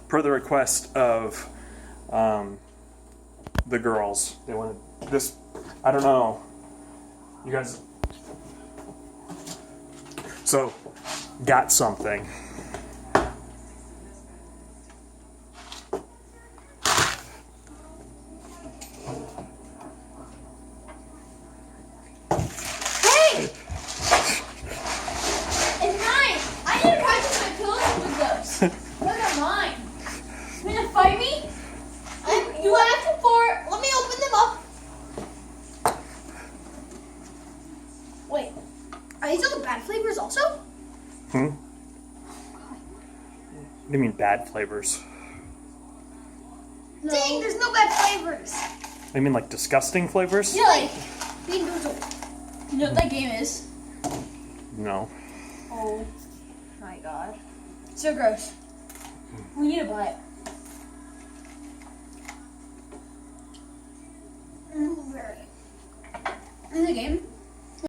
per the request of the girls. They wanted this. I don't know. You guys. So, got something. Look at mine. You gonna fight me? You asking for it? Let me open them up. Wait, are these all the bad flavors also? What do you mean bad flavors? No. Dang, there's no bad flavors. You mean like disgusting flavors? Yeah, like Bean Boozled. You know what that game is? No. Oh my god. So gross. We need to buy it. Very. In the game,